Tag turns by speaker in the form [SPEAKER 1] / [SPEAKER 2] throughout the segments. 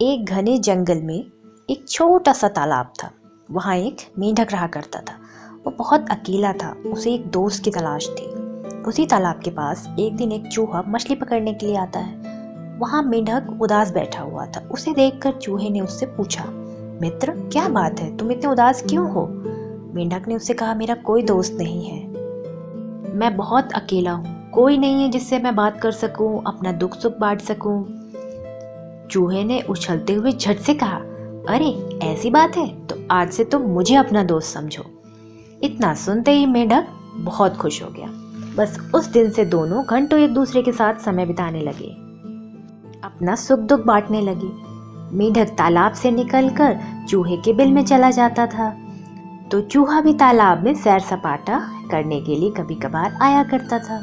[SPEAKER 1] एक घने जंगल में एक छोटा सा तालाब था। वहाँ एक मेंढक रहा करता था। वो बहुत अकेला था, उसे एक दोस्त की तलाश थी। उसी तालाब के पास एक दिन एक चूहा मछली पकड़ने के लिए आता है। वहाँ मेंढक उदास बैठा हुआ था। उसे देखकर चूहे ने उससे पूछा, मित्र क्या बात है, तुम इतने उदास क्यों हो? मेंढक ने उससे कहा, मेरा कोई दोस्त नहीं है, मैं बहुत अकेला हूँ, कोई नहीं है जिससे मैं बात कर सकूं, अपना दुख सुख बांट सकूं। चूहे ने उछलते हुए झट से कहा, अरे ऐसी बात है तो आज से तुम मुझे अपना दोस्त समझो। इतना सुनते ही मेंढक बहुत खुश हो गया। बस उस दिन से दोनों घंटों एक दूसरे के साथ समय बिताने लगे, अपना सुख दुख बांटने लगे। मेंढक तालाब से निकलकर चूहे के बिल में चला जाता था, तो चूहा भी तालाब में सैर सपाटा करने के लिए कभी कभार आया करता था।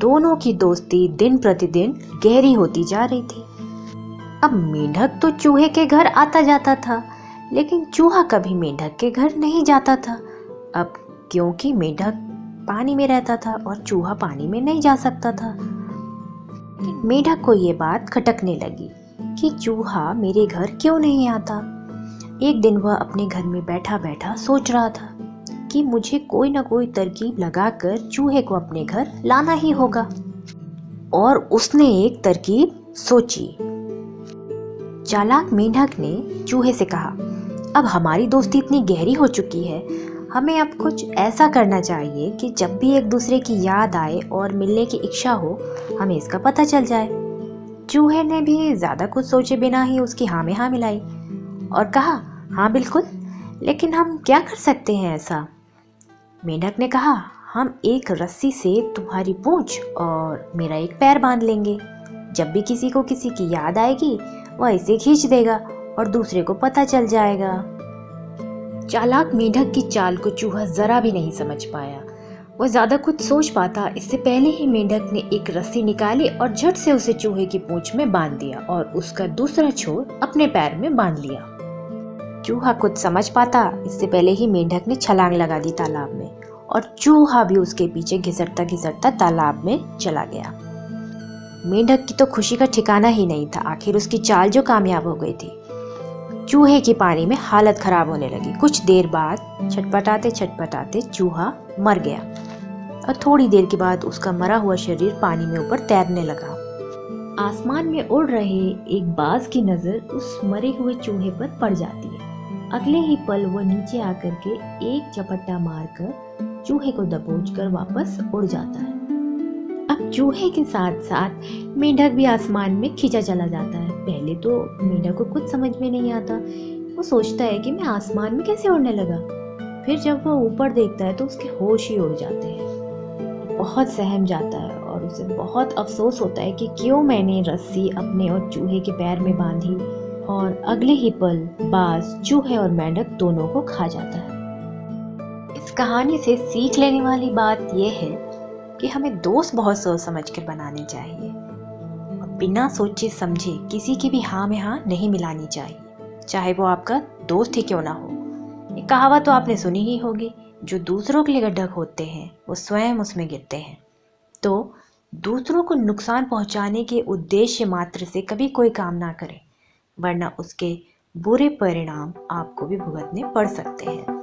[SPEAKER 1] दोनों की दोस्ती दिन प्रतिदिन गहरी होती जा रही थी। अब मेंढक तो चूहे के घर आता जाता था, लेकिन चूहा कभी मेंढक के घर नहीं जाता था। अब क्योंकि मेंढक पानी में रहता था और चूहा पानी में नहीं जा सकता था। लेकिन मेंढक को ये बात खटकने लगी कि चूहा मेरे घर क्यों नहीं आता। एक दिन वह अपने घर में बैठा बैठा सोच रहा था कि मुझे कोई ना कोई तरकीब लगाकर चूहे को अपने घर लाना ही होगा। और उसने एक तरकीब सोची। चालाक मेंढक ने चूहे से कहा, अब हमारी दोस्ती इतनी गहरी हो चुकी है, हमें अब कुछ ऐसा करना चाहिए कि जब भी एक दूसरे की याद आए और मिलने की इच्छा हो, हमें इसका पता चल जाए। चूहे ने भी ज्यादा कुछ सोचे बिना ही उसकी हाँ में हाँ मिलाई और कहा, हाँ बिल्कुल, लेकिन हम क्या कर सकते हैं ऐसा? मेंढक ने कहा, हम एक रस्सी से तुम्हारी पूंछ और मेरा एक पैर बांध लेंगे। जब भी किसी को किसी की याद आएगी वह इसे खींच देगा और दूसरे को पता चल जाएगा। चालाक मेंढक की चाल को चूहा जरा भी नहीं समझ पाया। वह ज्यादा कुछ सोच पाता इससे पहले ही मेंढक ने एक रस्सी निकाली और झट से उसे चूहे की पूंछ में बांध दिया और उसका दूसरा छोर अपने पैर में बांध लिया। चूहा कुछ समझ पाता इससे पहले ही मेंढक ने छलांग लगा दी तालाब में और चूहा भी उसके पीछे घिसटता घिसटता तालाब में चला गया। मेंढक की तो खुशी का ठिकाना ही नहीं था। आखिर उसकी चाल जो कामयाब हो गई थी। चूहे की पानी में हालत खराब होने लगी। कुछ देर बाद छटपटाते छटपटाते चूहा मर गया और थोड़ी देर के बाद उसका मरा हुआ शरीर पानी में ऊपर तैरने लगा। आसमान में उड़ रहे एक बाज की नजर उस मरे हुए चूहे पर पड़ जाती है। अगले ही पल वह नीचे आकर के एक झपट्टा मारकर चूहे को दबोचकर वापस उड़ जाता है। अब चूहे के साथ साथ मेंढक भी आसमान में खींचा चला जाता है। पहले तो मेंढक को कुछ समझ में नहीं आता। वो सोचता है कि मैं आसमान में कैसे उड़ने लगा। फिर जब वह ऊपर देखता है तो उसके होश ही उड़ जाते हैं। बहुत सहम जाता है और उसे बहुत अफसोस होता है कि क्यों मैंने रस्सी अपने और चूहे के पैर में बांधी। और अगले ही पल बाज चूहे और मेंढक दोनों को खा जाता है। इस कहानी से सीख लेने वाली बात यह है कि हमें दोस्त बहुत सोच समझ कर बनाने चाहिए और बिना सोचे समझे किसी की भी हाँ में हाँ नहीं मिलानी चाहिए, चाहे वो आपका दोस्त ही क्यों ना हो। ये कहावत तो आपने सुनी ही होगी, जो दूसरों के लिए गड्ढा खोदते हैं वो स्वयं उसमें गिरते हैं। तो दूसरों को नुकसान पहुंचाने के उद्देश्य मात्र से कभी कोई काम ना करें, वरना उसके बुरे परिणाम आपको भी भुगतने पड़ सकते हैं।